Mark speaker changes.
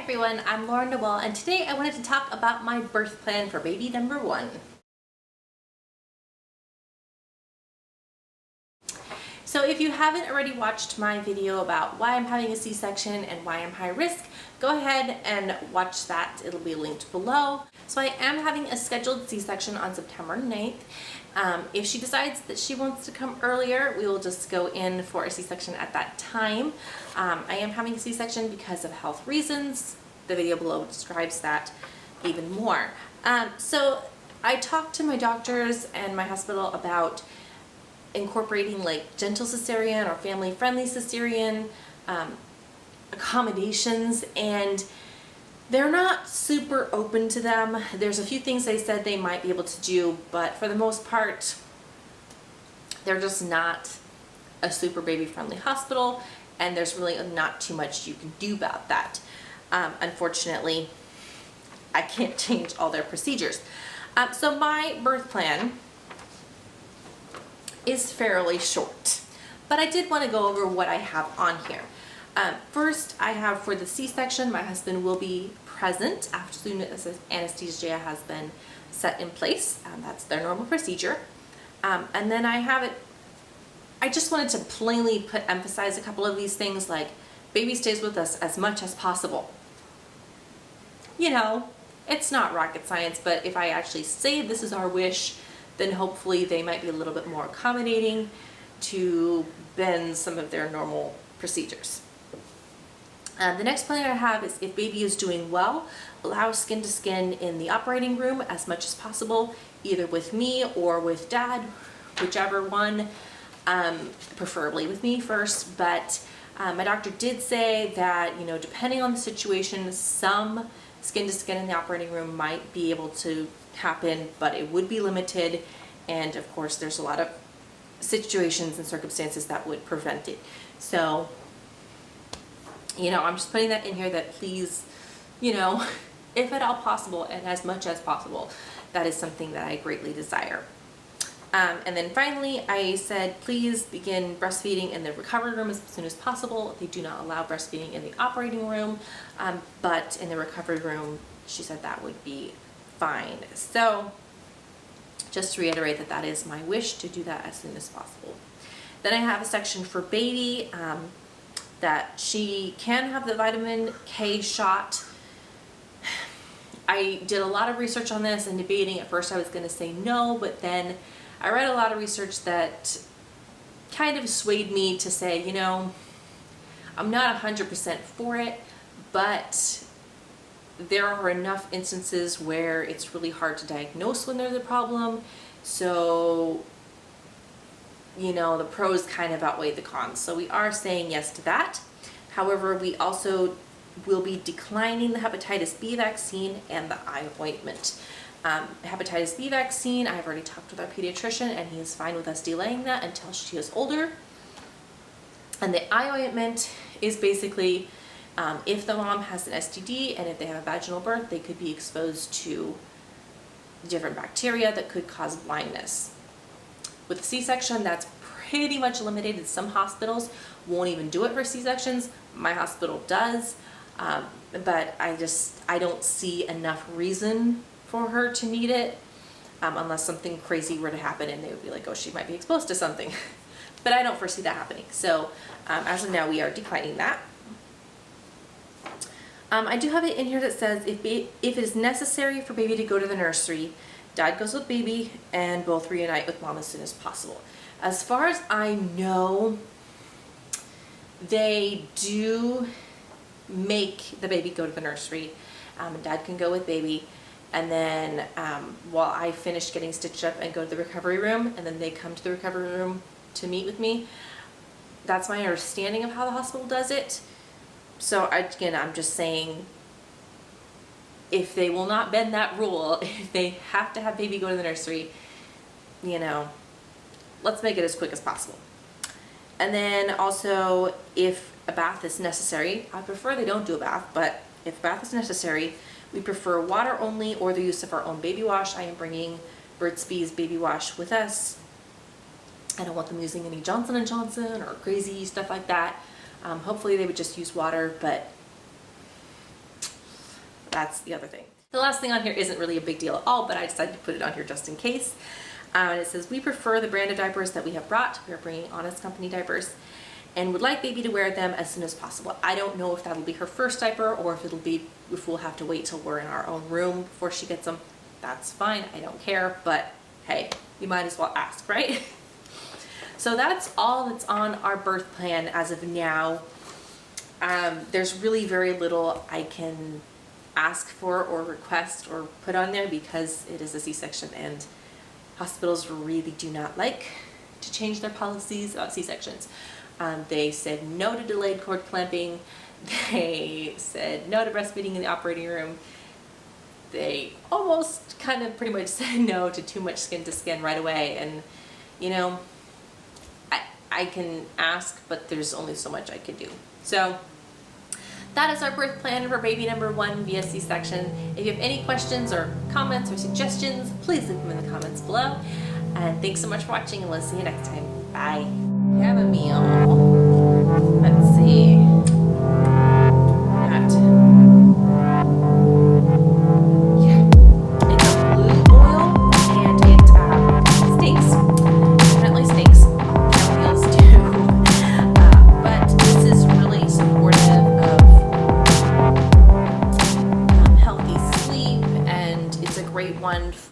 Speaker 1: everyone, I'm Noelle, and today I wanted to talk about my birth plan for baby number 1. So if you haven't already watched my video about why I'm having a C-section and why I'm high risk, go ahead and watch that. It'll be linked below. So I am having a scheduled C-section on September 9th. If she decides that she wants to come earlier, we will just go in for a C-section at that time. I am having a C-section because of health reasons. The video below describes that even more. So I talked to my doctors and my hospital about incorporating like gentle cesarean or family-friendly cesarean accommodations, and they're not super open to them. There's a few things they said they might be able to do, but for the most part, they're just not a super baby-friendly hospital, and there's really not too much you can do about that. Unfortunately, I can't change all their procedures. So my birth plan is fairly short, but I did want to go over what I have on here. First, I have for the C-section, my husband will be present after the anesthesia has been set in place. That's their normal procedure. And then I just wanted to plainly emphasize a couple of these things, like baby stays with us as much as possible. You know, it's not rocket science, but if I actually say this is our wish, then hopefully they might be a little bit more accommodating to bend some of their normal procedures. The next plan I have is if baby is doing well, allow skin to skin in the operating room as much as possible, either with me or with dad, whichever one, preferably with me first. But my doctor did say that, you know, depending on the situation, some skin to skin in the operating room might be able to happen, but it would be limited, and of course there's a lot of situations and circumstances that would prevent it. So, you know, I'm just putting that in here that please, you know, if at all possible and as much as possible, that is something that I greatly desire. And then finally, I said please begin breastfeeding in the recovery room as soon as possible. They do not allow breastfeeding in the operating room, but in the recovery room, she said that would be fine. So just to reiterate that is my wish, to do that as soon as possible. Then I have a section for baby, that she can have the vitamin K shot. I did a lot of research on this and debating. At first I was going to say no, but then I read a lot of research that kind of swayed me to say, you know, I'm not 100% for it, but there are enough instances where it's really hard to diagnose when there's a problem. So, you know, the pros kind of outweigh the cons. So we are saying yes to that. However, we also will be declining the hepatitis B vaccine and the eye ointment. Hepatitis B vaccine, I've already talked with our pediatrician and he is fine with us delaying that until she is older. And the eye ointment is basically if the mom has an STD and if they have a vaginal birth, they could be exposed to different bacteria that could cause blindness. With C-section, that's pretty much eliminated. Some hospitals won't even do it for C-sections. My hospital does, but I don't see enough reason for her to need it unless something crazy were to happen and they would be like, oh, she might be exposed to something. But I don't foresee that happening. So as of now, we are declining that. I do have it in here that says if it is necessary for baby to go to the nursery, dad goes with baby and both reunite with mom as soon as possible. As far as I know, they do make the baby go to the nursery, and dad can go with baby, and then while I finish getting stitched up and go to the recovery room, and then they come to the recovery room to meet with me. That's my understanding of how the hospital does it. So again, I'm just saying, if they will not bend that rule, if they have to have baby go to the nursery, you know, let's make it as quick as possible. And then also, if a bath is necessary, I prefer they don't do a bath, but if a bath is necessary, we prefer water only or the use of our own baby wash. I am bringing Burt's Bees baby wash with us. I don't want them using any Johnson & Johnson or crazy stuff like that. Hopefully they would just use water, but That's the other thing. The last thing on here isn't really a big deal at all, but I decided to put it on here just in case. And it says, we prefer the brand of diapers that we have brought. We are bringing Honest Company diapers and would like baby to wear them as soon as possible. I don't know if that'll be her first diaper or if we'll have to wait till we're in our own room before she gets them. That's fine, I don't care, but hey, you might as well ask, right? So that's all that's on our birth plan as of now. There's really very little I can ask for or request or put on there because it is a C-section and hospitals really do not like to change their policies about C-sections. They said no to delayed cord clamping. They said no to breastfeeding in the operating room. They almost kind of pretty much said no to too much skin to skin right away. And you know, I can ask, but there's only so much I can do. So that is our birth plan for baby number 1 via C-section. If you have any questions or comments or suggestions, please leave them in the comments below. And thanks so much for watching, and we'll see you next time. Bye. Have a meal.